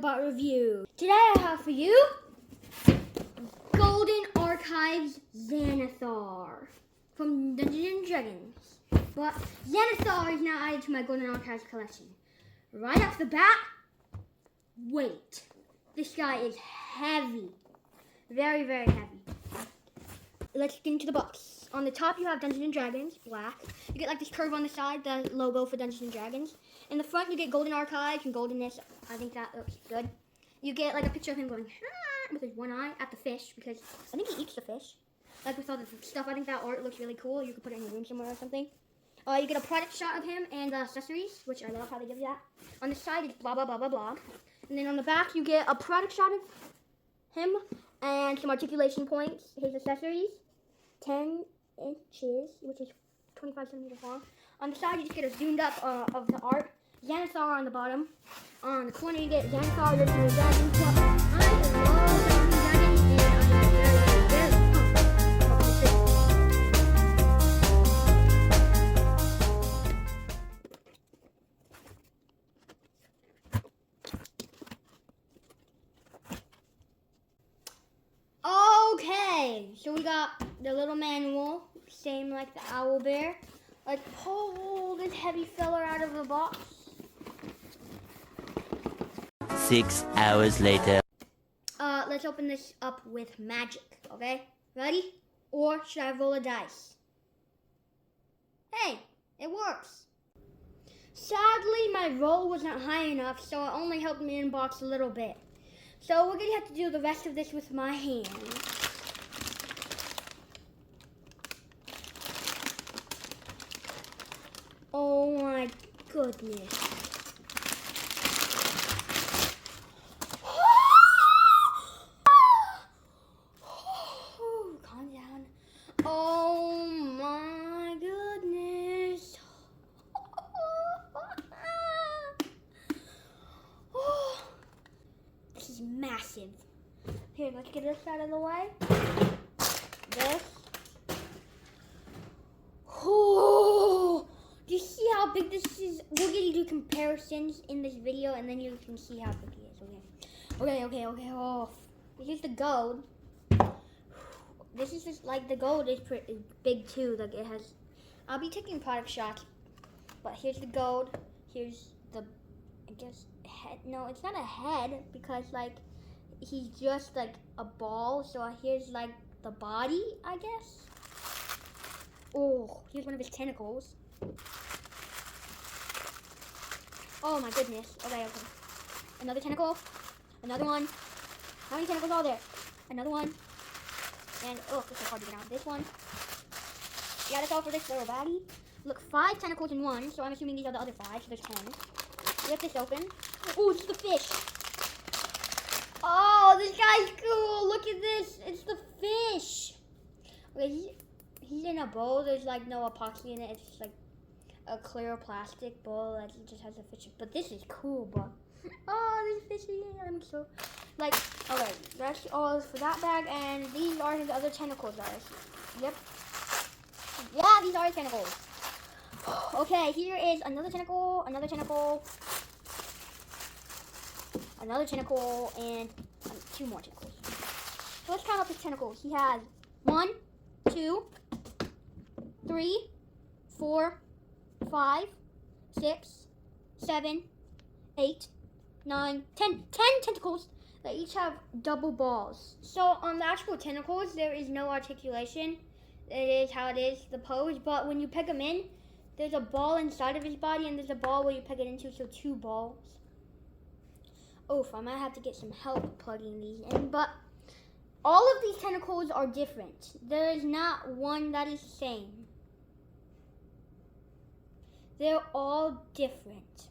Bot review. Today I have for you Golden Archives Xanathar from Dungeons & Dragons. But Xanathar is now added to my Golden Archives collection. Right off the bat, weight. This guy is heavy. Very, very heavy. Let's get into the box. On the top you have Dungeons & Dragons, black. You get like this curve on the side, the logo for Dungeons & Dragons. In the front you get Golden Archives and Goldenness. I think that looks good. You get like a picture of him going with his one eye at the fish, because I think he eats the fish. Like with all the stuff, I think that art looks really cool. You could put it in your room somewhere or something. You get a product shot of him and accessories, which I love how they give you that. On the side is blah, blah, blah, blah, blah. And then on the back you get a product shot of him and some articulation points, his accessories. 10 inches, which is 25 centimeters long. On the side, you just get a zoomed up of the art. Xanathar on the bottom. On the corner, you get Xanathar, Dungeons & Dragons. I love Dungeons & Dragons, and I am very, very pumped about this. Okay, so we got the little manual, same like the owl bear. Let's pull this heavy fella out of the box. 6 hours later. Let's open this up with magic, okay? Ready? Or should I roll a dice? Hey, it works. Sadly, my roll wasn't high enough, so it only helped me unbox a little bit. So we're gonna have to do the rest of this with my hands. Oh my goodness. Calm down. Oh my goodness. This is massive. Here, let's get this out of the way. This. Oh. Do you see how big this is? We're going to do comparisons in this video, and then you can see how big it is. Okay. Oh, here's the gold. This is just like the gold is pretty big too. Like it has. I'll be taking product shots, but here's the gold. Here's the, I guess, head. No, it's not a head because like he's just like a ball. So here's like the body, I guess. Oh, here's one of his tentacles. Oh my goodness. Okay. Another tentacle. Another one. How many tentacles are there? Another one. And, oh, this is hard to get out. This one. Yeah, that's all for this little baddie. Look, 5 tentacles in one, so I'm assuming these are the other 5, so there's 10. Get this open. Oh, it's the fish. Oh, this guy's cool. Look at this. It's the fish. Okay, he's in a bowl. There's, like, no epoxy in it. It's just, like, a clear plastic bowl that just has a fish. But this is cool, bro. Oh, this fish, I'm so like. Okay, that's all for that bag, and these are his other tentacles, guys. Yep. Yeah, these are his tentacles. Okay, here is another tentacle, another tentacle, another tentacle, and 2 more tentacles. So let's count up his tentacles. He has 1, 2, 3, 4, 5, 6, 7, 8, 9, 10 tentacles. They each have double balls. So on the actual tentacles, there is no articulation. It is how it is, the pose. But when you peg him in, there's a ball inside of his body, and there's a ball where you peg it into, so 2 balls. Oof, I might have to get some help plugging these in. But all of these tentacles are different. There is not one that is the same. They're all different.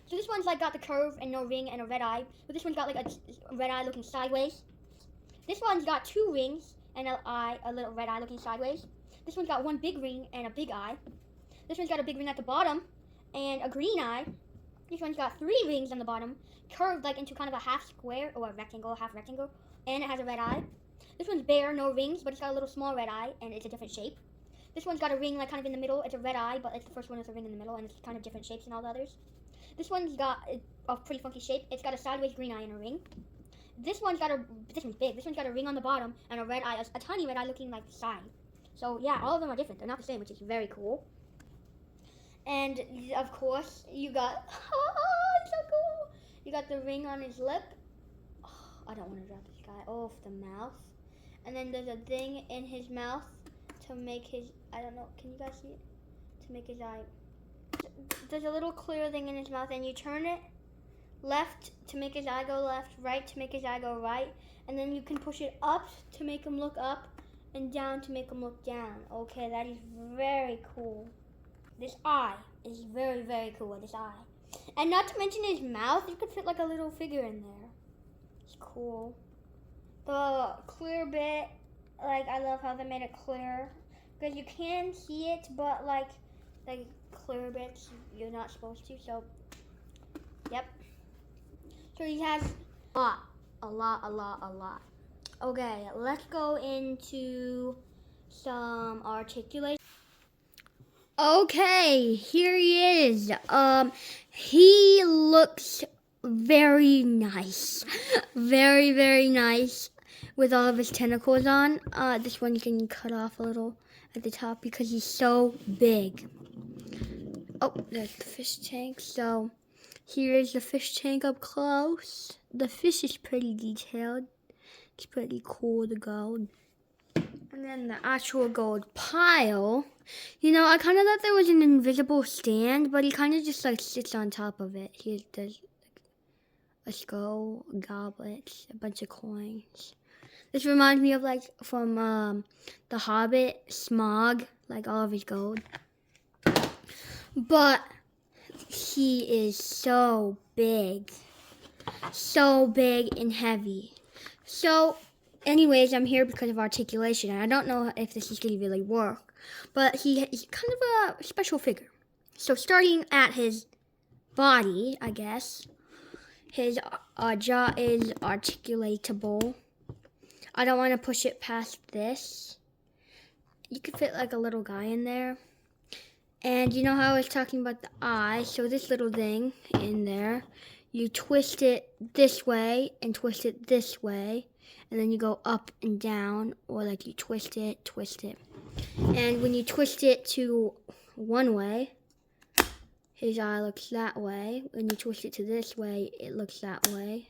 So this one's like got the curve and no ring and a red eye. But this one's got like a red eye looking sideways. This one's got 2 rings and a little red eye looking sideways. This one's got 1 big ring and a big eye. This one's got a big ring at the bottom and a green eye. This one's got 3 rings on the bottom, curved like into kind of a half square or a rectangle, half rectangle, and it has a red eye. This one's bare, no rings, but it's got a little small red eye and it's a different shape. This one's got a ring like kind of in the middle. It's a red eye, but it's the first one with a ring in the middle, and it's kind of different shapes than all the others. This one's got a pretty funky shape. It's got a sideways green eye and a ring. This one's big. This one's got a ring on the bottom and a red eye, a tiny red eye looking like the side. So yeah, all of them are different. They're not the same, which is very cool. And of course, you got, it's so cool. You got the ring on his lip. Oh, I don't want to drop this guy off the mouth. And then there's a thing in his mouth to make his, I don't know, can you guys see it? To make his eye. There's a little clear thing in his mouth, and you turn it left to make his eye go left, right to make his eye go right, and then you can push it up to make him look up, and down to make him look down. Okay, that is very cool. This eye is very, very cool, this eye. And not to mention his mouth, you could fit like a little figure in there. It's cool. The clear bit, like I love how they made it clear. Because you can see it, but like the clear bits, you're not supposed to, so, yep. So he has a lot. Okay, let's go into some articulation. Okay, here he is. He looks very nice. Very, very nice with all of his tentacles on. This one you can cut off a little at the top because he's so big. Oh, there's the fish tank. So here is the fish tank up close. The fish is pretty detailed. It's pretty cool, the gold. And then the actual gold pile. You know, I kind of thought there was an invisible stand, but he kind of just like sits on top of it. He does a skull, goblets, a bunch of coins. This reminds me of like from The Hobbit, Smog, like all of his gold. But he is so big and heavy. So anyways, I'm here because of articulation, and I don't know if this is going to really work, but he's kind of a special figure. So starting at his body, I guess, his jaw is articulatable. I don't want to push it past this. You could fit like a little guy in there. And you know how I was talking about the eye? So this little thing in there, you twist it this way and twist it this way. And then you go up and down, or like you twist it. And when you twist it to one way, his eye looks that way. When you twist it to this way, it looks that way.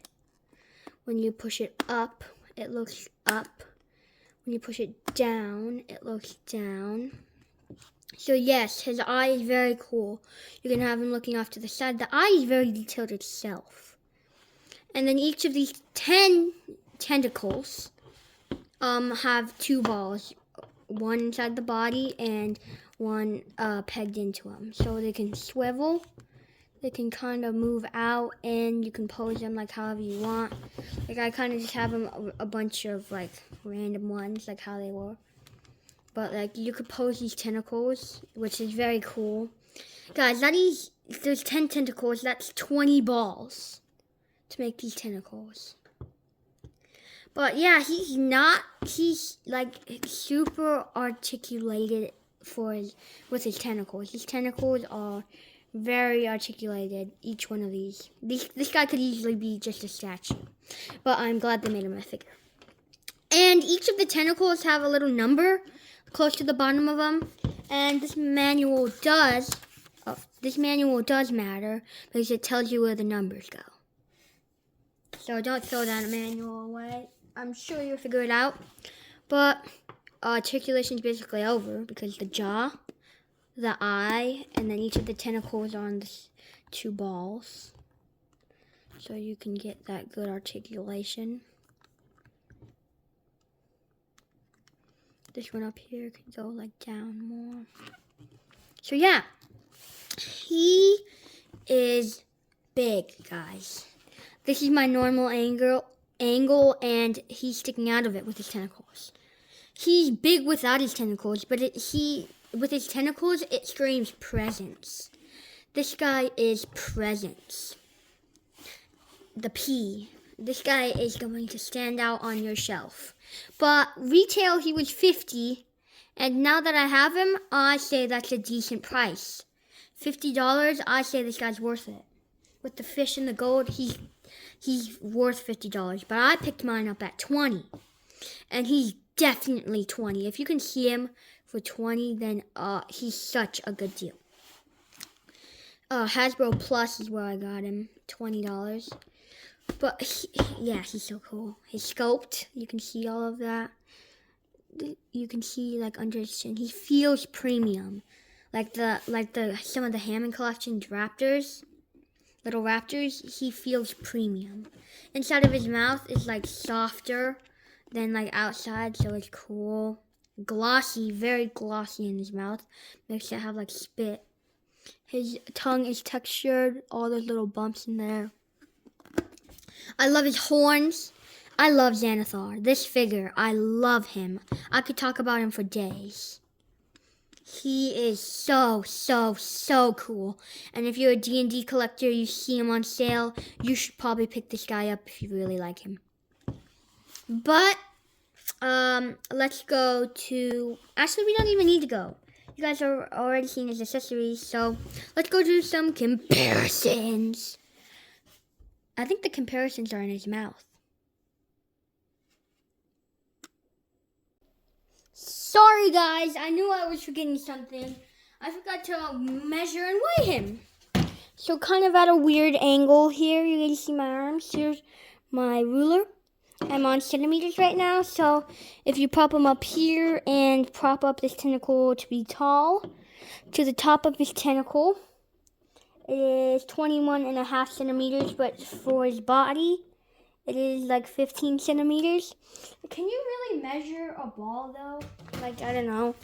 When you push it up, it looks up. When you push it down, it looks down. So yes, his eye is very cool. You can have him looking off to the side. The eye is very detailed itself. And then each of these 10 tentacles have 2 balls. One inside the body and one pegged into them. So they can swivel. They can kind of move out, and you can pose them like however you want. Like I kind of just have them a bunch of like random ones, like how they were. But like you could pose these tentacles, which is very cool. Guys, there's 10 tentacles. That's 20 balls to make these tentacles. But yeah, he's like super articulated with his tentacles. His tentacles are very articulated, each one of these. This guy could easily be just a statue, but I'm glad they made him a figure. And each of the tentacles have a little number close to the bottom of them, and this manual does matter because it tells you where the numbers go. So don't throw that manual away. I'm sure you'll figure it out. But articulation is basically over because the jaw, the eye, and then each of the tentacles are on the 2 balls. So you can get that good articulation. This one up here can go like down more. So yeah, he is big, guys. This is my normal angle, and he's sticking out of it with his tentacles. He's big without his tentacles, but with his tentacles, it screams presence. This guy is presence. The P. This guy is going to stand out on your shelf. But retail, he was $50, and now that I have him, I say that's a decent price. $50, I say this guy's worth it. with the fish and the gold, he's worth $50. But I picked mine up at 20, and he's definitely 20. If you can see him for 20, then he's such a good deal. Hasbro Plus is where I got him, $20. But he's so cool. His sculpt, you can see all of that. You can see like under his chin, he feels premium, like some of the Hammond collection's raptors, little raptors. He feels premium. Inside of his mouth is like softer than like outside, so it's cool. Glossy, very glossy in his mouth. Makes it have like spit. His tongue is textured, all those little bumps in there. I love his horns. I love Xanathar. This figure, I love him. I could talk about him for days. He is so cool. And if you're a D&D collector, you see him on sale, you should probably pick this guy up if you really like him. But, let's go to... Actually, we don't even need to go. You guys are already seeing his accessories, so let's go do some comparisons. I think the comparisons are in his mouth. Sorry guys, I knew I was forgetting something. I forgot to measure and weigh him. So kind of at a weird angle here, you can see my arms. Here's my ruler. I'm on centimeters right now, so if you prop him up here and prop up this tentacle to be tall, to the top of his tentacle, it is 21.5 centimeters, but for his body, it is like 15 centimeters. Can you really measure a ball though? Like, I don't know.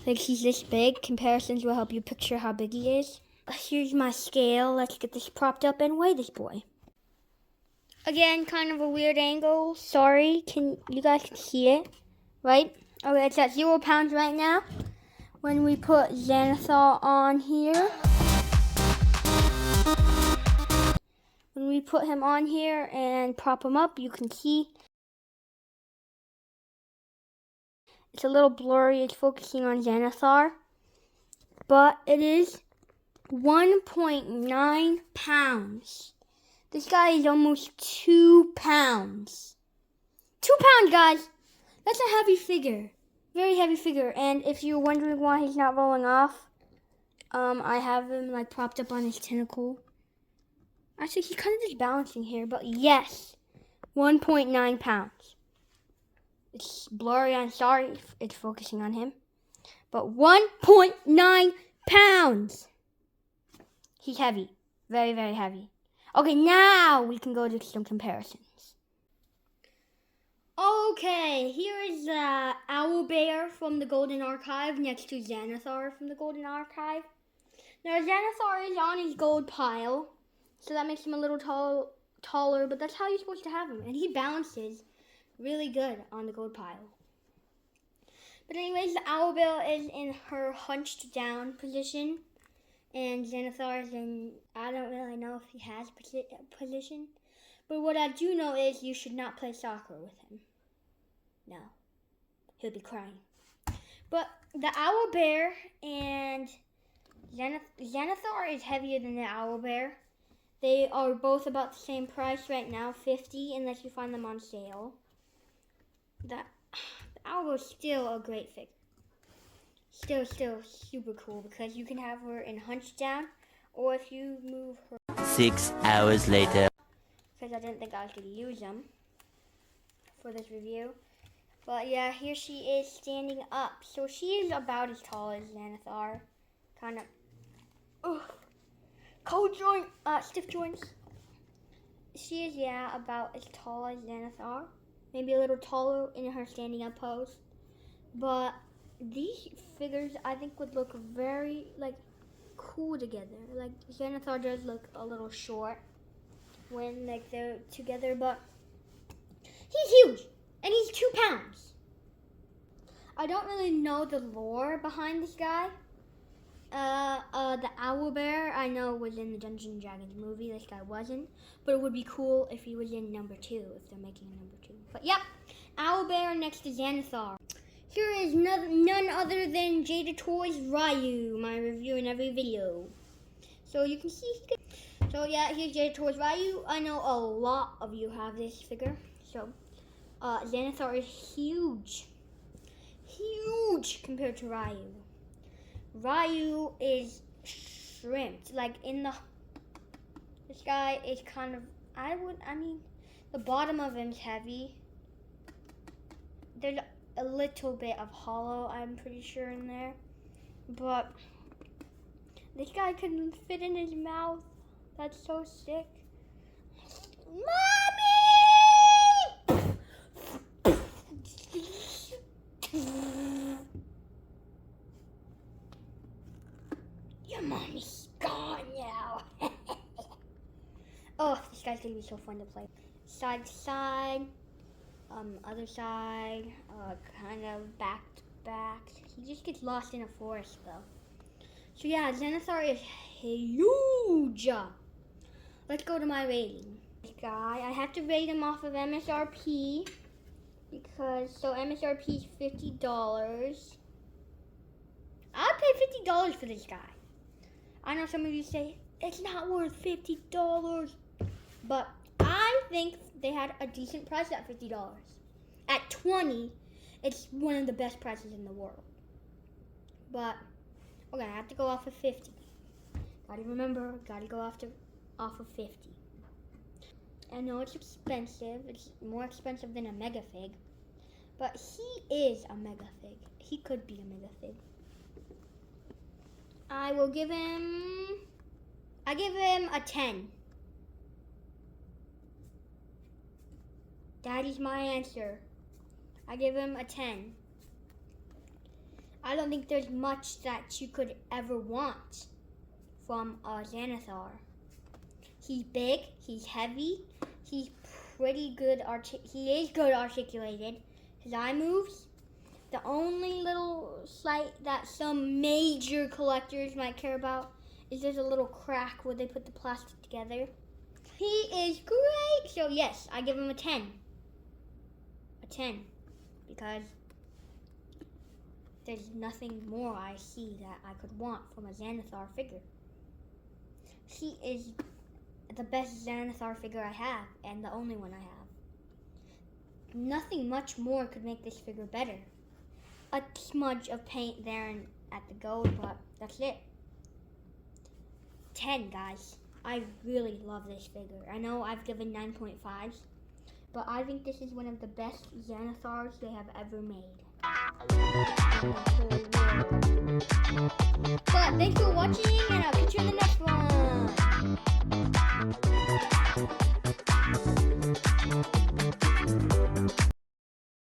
Like, he's this big. Comparisons will help you picture how big he is. Here's my scale. Let's get this propped up and weigh this boy. Again, kind of a weird angle. Sorry. You guys can see it, right? Okay, it's at 0 pounds right now. When we put Xanathar on here. When we put him on here and prop him up, you can see it's a little blurry. It's focusing on Xanathar, but it is 1.9 pounds. This guy is almost 2 pounds. 2 pounds, guys. That's a heavy figure. Very heavy figure. And if you're wondering why he's not rolling off, I have him like propped up on his tentacle. Actually, he's kind of just balancing here, but yes, 1.9 pounds. It's blurry, I'm sorry if it's focusing on him, but 1.9 pounds. He's heavy, very, very heavy. Okay, now we can go to some comparisons. Okay, here is Owlbear from the Golden Archive next to Xanathar from the Golden Archive. Now, Xanathar is on his gold pile. So that makes him a little taller, but that's how you're supposed to have him. And he balances really good on the gold pile. But anyways, the Owlbear is in her hunched down position. And Xanathar is in, I don't really know if he has a position. But what I do know is you should not play soccer with him. No. He'll be crying. But the Owlbear and Xanathar is heavier than the Owlbear. They are both about the same price right now, $50, unless you find them on sale. The Owlbear is still a great figure. Still super cool because you can have her in hunched down, or if you move her. 6 hours later. Because I didn't think I was going to use them for this review. But yeah, here she is standing up. So she is about as tall as Xanathar. Kind of. Cold joint, stiff joints. She is, about as tall as Xanathar. Maybe a little taller in her standing up pose. But these figures, I think, would look very, cool together. Like, Xanathar does look a little short when, they're together, but he's huge, and he's 2 pounds. I don't really know the lore behind this guy. The Owlbear, I know, was in the Dungeons & Dragons movie. This guy wasn't. But it would be cool if he was in number 2, if they're making a number 2. But yep, Owlbear next to Xanathar. Here is none other than Jada Toys Ryu, my review in every video. So you can see. So yeah, here's geared towards Ryu. I know a lot of you have this figure. So Xanathar is huge. Huge compared to Ryu. Ryu is shrimped. Like this guy is kind of, the bottom of him's heavy. There's a little bit of hollow, I'm pretty sure, in there. But this guy can fit in his mouth. That's so sick. Mommy! Your mommy's gone now. Oh, this guy's gonna be so fun to play. Side to side, other side, kind of back to back. He just gets lost in a forest though. So yeah, Xanathar is huge. Let's go to my rating. This guy, I have to rate him off of MSRP because MSRP is $50. I'd pay $50 for this guy. I know some of you say it's not worth $50, but I think they had a decent price at $50. At $20, it's one of the best prices in the world. But okay, I have to go off of 50. Gotta remember, gotta go off of 50. I know it's expensive. It's more expensive than a Mega Fig, but he is a Mega Fig. He could be a Mega Fig. I give him a 10. That is my answer. I give him a 10. I don't think there's much that you could ever want from a Xanathar. He's big, he's heavy, he's pretty good, he is good articulated. His eye moves. The only little slight that some major collectors might care about is there's a little crack where they put the plastic together. He is great. So yes, I give him a 10. A 10. Because there's nothing more I see that I could want from a Xanathar figure. He is the best Xanathar figure I have, and the only one I have. Nothing much more could make this figure better. A smudge of paint there and at the gold, but that's it. 10, guys. I really love this figure. I know I've given 9.5s, but I think this is one of the best Xanathars they have ever made. But thanks for watching, and I'll catch you in the next one.